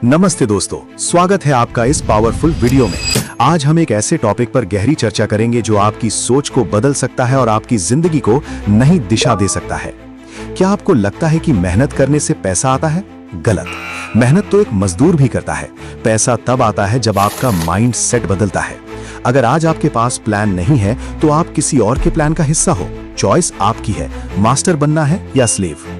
नमस्ते दोस्तों, स्वागत है आपका इस पावरफुल वीडियो में। आज हम एक ऐसे टॉपिक पर गहरी चर्चा करेंगे जो आपकी सोच को बदल सकता है और आपकी जिंदगी को नई दिशा दे सकता है। क्या आपको लगता है कि मेहनत करने से पैसा आता है? गलत। मेहनत तो एक मजदूर भी करता है। पैसा तब आता है जब आपका माइंड सेट बदलता है। अगर आज आपके पास प्लान नहीं है तो आप किसी और के प्लान का हिस्सा हो। चॉइस आपकी है, मास्टर बनना है या स्लेव।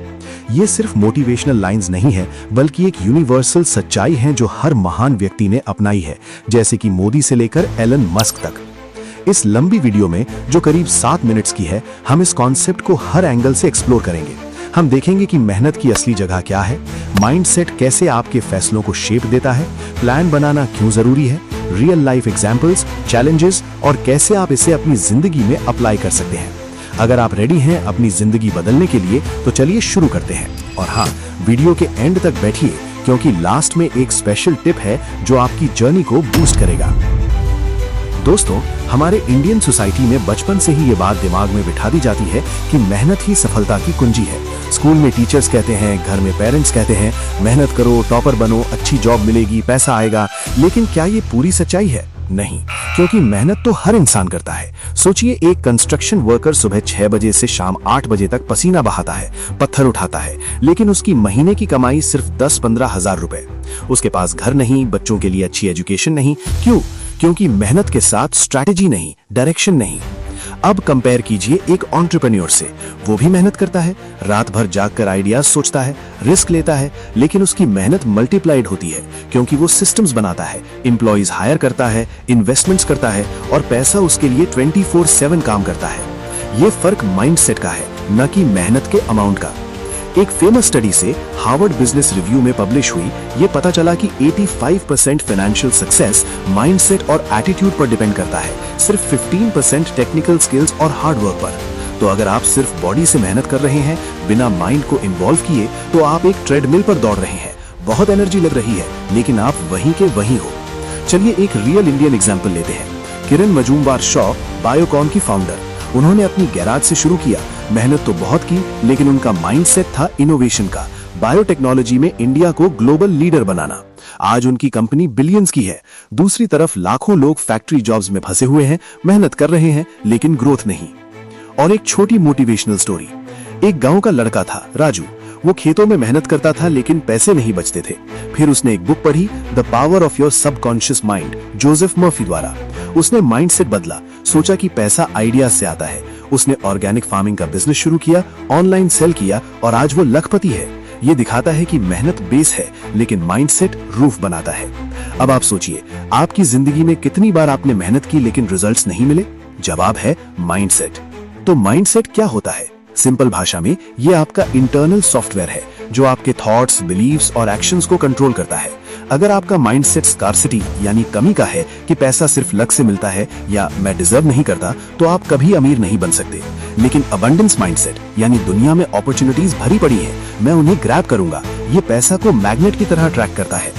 ये सिर्फ मोटिवेशनल लाइंस नहीं है, बल्कि एक यूनिवर्सल सच्चाई है जो हर महान व्यक्ति ने अपनाई है, जैसे कि मोदी से लेकर एलन मस्क तक। इस लंबी वीडियो में, जो करीब 7 मिनट्स की है, हम इस कॉन्सेप्ट को हर एंगल से एक्सप्लोर करेंगे। हम देखेंगे कि मेहनत की असली जगह क्या है, माइंडसेट कैसे आपके फैसलों को शेप देता है, प्लान बनाना क्यों जरूरी है, रियल लाइफ एग्जाम्पल्स, चैलेंजेस और कैसे आप इसे अपनी जिंदगी में अप्लाई कर सकते हैं। अगर आप रेडी हैं अपनी जिंदगी बदलने के लिए तो चलिए शुरू करते हैं। और हाँ, वीडियो के एंड तक बैठिए, क्योंकि लास्ट में एक स्पेशल टिप है जो आपकी जर्नी को बूस्ट करेगा। दोस्तों, हमारे इंडियन सोसाइटी में बचपन से ही ये बात दिमाग में बिठा दी जाती है कि मेहनत ही सफलता की कुंजी है। स्कूल में टीचर्स कहते हैं, घर में पेरेंट्स कहते हैं, मेहनत करो, टॉपर बनो, अच्छी जॉब मिलेगी, पैसा आएगा। लेकिन क्या ये पूरी सच्चाई है? नहीं, क्योंकि मेहनत तो हर इंसान करता है। सोचिए, एक कंस्ट्रक्शन वर्कर सुबह 6 बजे से शाम 8 बजे तक पसीना बहाता है, पत्थर उठाता है, लेकिन उसकी महीने की कमाई सिर्फ 10-15 हजार रुपए। उसके पास घर नहीं, बच्चों के लिए अच्छी एजुकेशन नहीं। क्यों? क्योंकि मेहनत के साथ स्ट्रैटेजी नहीं, डायरेक्शन नहीं। अब कंपेयर कीजिए एक एंटरप्रेन्योर से। वो भी मेहनत करता है, रात भर जागकर आइडियाज सोचता है, रिस्क लेता है, लेकिन उसकी मेहनत मल्टीप्लाइड होती है, क्योंकि वो सिस्टम्स बनाता है, एम्प्लॉइज हायर करता है, इन्वेस्टमेंट्स करता है और पैसा उसके लिए 24/7 काम करता है। ये फर्क माइंडसेट का है, न कि मेहनत के अमाउंट का। एक फेमस स्टडी से हार्वर्ड बिजनेस रिव्यू में पब्लिश हुई, ये पता चला कि 85% फाइनेंशियल सक्सेस माइंडसेट और एटीट्यूड पर डिपेंड करता है, सिर्फ 15% टेक्निकल स्किल्स और हार्ड वर्क पर। तो अगर आप सिर्फ बॉडी से मेहनत कर रहे हैं, बिना माइंड को इन्वॉल्व किए, तो आप एक ट्रेडमिल पर दौड़ रहे हैं। बहुत एनर्जी लग रही है, लेकिन आप वहीं के वहीं हो। चलिए एक रियल इंडियन एग्जाम्पल लेते हैं। किरण मजूमदार शॉ, बायोकॉन की फाउंडर। उन्होंने अपनी गैराज से शुरू किया। मेहनत तो बहुत की, लेकिन उनका माइंडसेट था इनोवेशन का, बायोटेक्नोलॉजी में इंडिया को ग्लोबल लीडर बनाना। आज उनकी कंपनी बिलियंस की है। दूसरी तरफ लाखों लोग फैक्ट्री जॉब्स में फंसे हुए हैं, मेहनत कर रहे हैं, लेकिन ग्रोथ नहीं। और एक छोटी मोटिवेशनल स्टोरी। एक गांव का लड़का था, राजू। वो खेतों में मेहनत करता था, लेकिन पैसे नहीं बचते थे। फिर उसने एक बुक पढ़ी, the power of your subconscious mind, Joseph Murphy द्वारा। उसने माइंडसेट बदला, सोचा कि पैसा आइडिया से आता है। उसने ऑर्गेनिक फार्मिंग का बिजनेस शुरू किया, ऑनलाइन सेल किया और आज वो लखपति है। ये दिखाता है कि मेहनत बेस है, लेकिन माइंडसेट रूफ बनाता है। अब आप सोचिए, आपकी जिंदगी में कितनी बार आपने मेहनत की लेकिन रिजल्ट्स नहीं मिले? जवाब है माइंडसेट। तो माइंडसेट क्या होता है? सिंपल भाषा में, ये आपका इंटरनल सॉफ्टवेयर है जो आपके थॉट्स, बिलीव्स और एक्शंस को कंट्रोल करता है। अगर आपका माइंडसेट स्कार्सिटी यानी कमी का है कि पैसा सिर्फ लक से मिलता है या मैं डिजर्व नहीं करता, तो आप कभी अमीर नहीं बन सकते। लेकिन अबंडेंस माइंडसेट यानी दुनिया में अपॉर्चुनिटीज भरी पड़ी है, मैं उन्हें ग्रैब करूंगा, ये पैसा को मैग्नेट की तरह अट्रैक्ट करता है।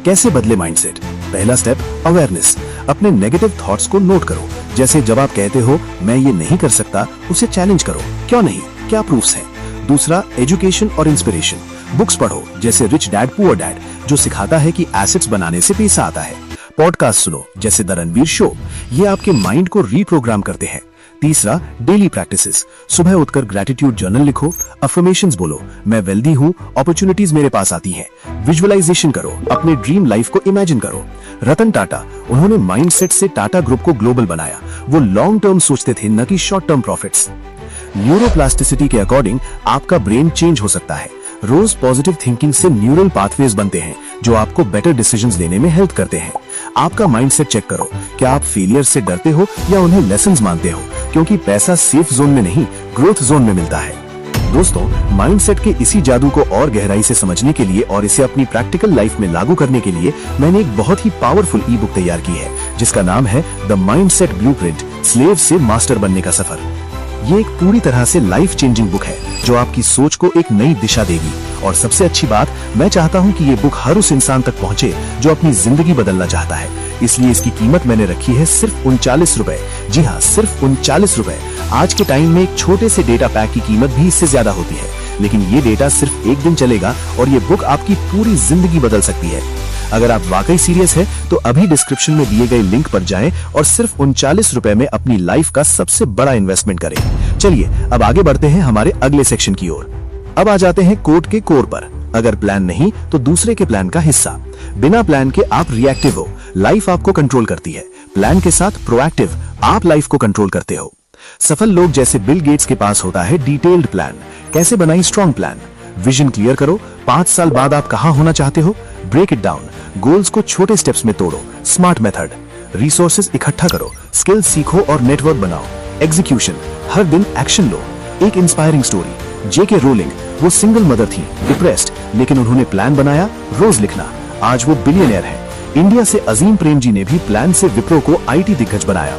कैसे बदले माइंडसेट? पहला स्टेप, अवेयरनेस। अपने नेगेटिव थॉट्स को नोट करो। जैसे जब आप कहते हो मैं ये नहीं कर सकता, उसे चैलेंज करो, क्यों नहीं, क्या प्रूफ्स हैं। दूसरा, एजुकेशन और इंस्पिरेशन। बुक्स पढ़ो, जैसे रिच डैड पुअर डैड, जो सिखाता है कि एसेट्स बनाने से पैसा आता है। पॉडकास्ट सुनो, जैसे द रणवीर शो, ये आपके माइंड को रीप्रोग्राम करते हैं। तीसरा, डेली प्रैक्टिसेस। सुबह उठकर ग्रेटिट्यूड जर्नल लिखो, अफर्मेशंस बोलो, मैं वेल्दी हूँ, अपॉर्चुनिटीज मेरे पास आती हैं। विजुअलाइजेशन करो, अपने ड्रीम लाइफ को इमेजिन करो। रतन टाटा, उन्होंने माइंडसेट से टाटा ग्रुप को ग्लोबल बनाया। वो लॉन्ग टर्म सोचते थे, न कि शॉर्ट टर्म प्रॉफिट्स। न्यूरोप्लास्टिसिटी के अकॉर्डिंग आपका ब्रेन चेंज हो सकता है। रोज पॉजिटिव थिंकिंग से न्यूरल पाथवेज बनते हैं जो आपको बेटर डिसीजंस लेने में हेल्प करते हैं। आपका माइंडसेट चेक करो, क्या आप फेलियर से डरते हो या उन्हें लेसन्स मानते हो? क्योंकि पैसा सेफ जोन में नहीं, ग्रोथ जोन में मिलता है। दोस्तों, माइंडसेट के इसी जादू को और गहराई से समझने के लिए और इसे अपनी प्रैक्टिकल लाइफ में लागू करने के लिए मैंने एक बहुत ही पावरफुल ई बुक तैयार की है, जिसका नाम है द माइंडसेट ब्लूप्रिंट, स्लेव से मास्टर बनने का सफर। ये एक पूरी तरह से लाइफ चेंजिंग बुक है जो आपकी सोच को एक नई दिशा देगी। और सबसे अच्छी बात, मैं चाहता हूँ कि ये बुक हर उस इंसान तक पहुँचे जो अपनी जिंदगी बदलना चाहता है। इसलिए इसकी कीमत मैंने रखी है सिर्फ 39 रुपए। जी हाँ, सिर्फ 39 रुपए। आज के टाइम में एक छोटे से डेटा पैक की कीमत भी इससे ज्यादा होती है, लेकिन ये डेटा सिर्फ एक दिन चलेगा और ये बुक आपकी पूरी जिंदगी बदल सकती है। अगर आप वाकई सीरियस हैं, तो अभी डिस्क्रिप्शन में दिए गए लिंक पर जाएं और सिर्फ 39 रुपए में अपनी लाइफ का सबसे बड़ा इन्वेस्टमेंट करें। चलिए अब आगे बढ़ते हैं हमारे अगले सेक्शन की ओर। अब आ जाते हैं कोट के कोर पर। अगर प्लान नहीं तो दूसरे के प्लान का हिस्सा। बिना प्लान के आप रिएक्टिव हो, लाइफ आपको कंट्रोल करती है। प्लान के साथ प्रोएक्टिव, आप लाइफ को कंट्रोल करते हो। सफल लोग जैसे बिल गेट्स के पास होता है डिटेल्ड प्लान। कैसे बनाई स्ट्रॉन्ग प्लान? विजन क्लियर करो, 5 साल बाद आप कहां होना चाहते हो, ब्रेक इट डाउन, गोल्स को छोटे स्टेप्स में तोड़ो। स्मार्ट मेथड, रिसोर्सेज इकट्ठा करो, स्किल्स सीखो और नेटवर्क बनाओ। एग्जीक्यूशन, हर दिन एक्शन लो। एक इंस्पायरिंग स्टोरी, जेके रोलिंग, वो सिंगल मदर थी, डिप्रेस्ड, लेकिन उन्होंने प्लान बनाया, रोज लिखना, आज वो बिलियनियर है। इंडिया से अजीम प्रेमजी ने भी प्लान से विप्रो को आईटी दिग्गज बनाया।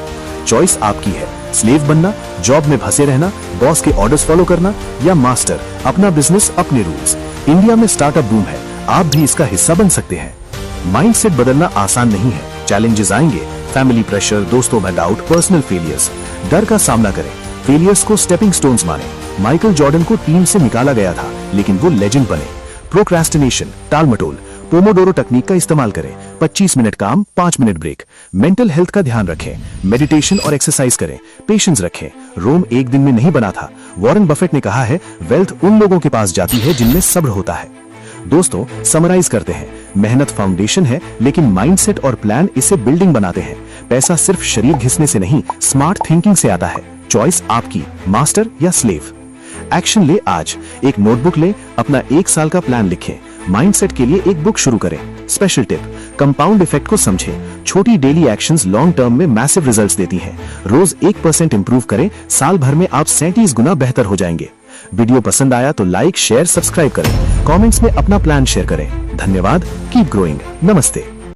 चॉइस आपकी है, स्लेव बनना, जॉब में फंसे रहना, बॉस के ऑर्डर्स फॉलो करना, या मास्टर, अपना बिजनेस अपने रूल्स। इंडिया में स्टार्टअप बूम है, आप भी इसका हिस्सा बन सकते हैं। माइंडसेट बदलना आसान नहीं है, चैलेंजेस आएंगे, फैमिली प्रेशर, दोस्तों में डाउट, पर्सनल फेलियर्स। डर का सामना करें, फेलियर्स को स्टेपिंग स्टोन्स माने। माइकल जॉर्डन को टीम से निकाला गया था, लेकिन वो लेजेंड बने। प्रोक्रेस्टिनेशन, टालमटोल, पोमोडोरो तकनीक का इस्तेमाल करें। 25 मिनट काम, 5 मिनट ब्रेक। मेंटल हेल्थ का ध्यान रखें, मेडिटेशन और एक्सरसाइज करें। पेशेंस रखें, रोम एक दिन में नहीं बना था। वॉरेन बफेट ने कहा है, वेल्थ उन लोगों के पास जाती है जिनमें सब्र होता है। दोस्तों, समराइज करते हैं, मेहनत फाउंडेशन है, लेकिन माइंडसेट और प्लान इसे बिल्डिंग बनाते हैं। पैसा सिर्फ शरीर घिसने से नहीं, स्मार्ट थिंकिंग से आता है। चॉइस आपकी, मास्टर या स्लेव। एक्शन ले आज, एक नोटबुक ले, अपना 1 साल का प्लान लिखें। माइंडसेट के लिए एक बुक शुरू करें। स्पेशल टिप, कंपाउंड इफेक्ट को समझें। छोटी डेली एक्शंस लॉन्ग टर्म में मैसिव रिजल्ट्स देती हैं। रोज 1% इंप्रूव करें, साल भर में आप 37 गुना बेहतर हो जाएंगे। वीडियो पसंद आया तो लाइक, शेयर, सब्सक्राइब करें। कमेंट्स में अपना प्लान शेयर करें। धन्यवाद, कीप ग्रोइंग, नमस्ते।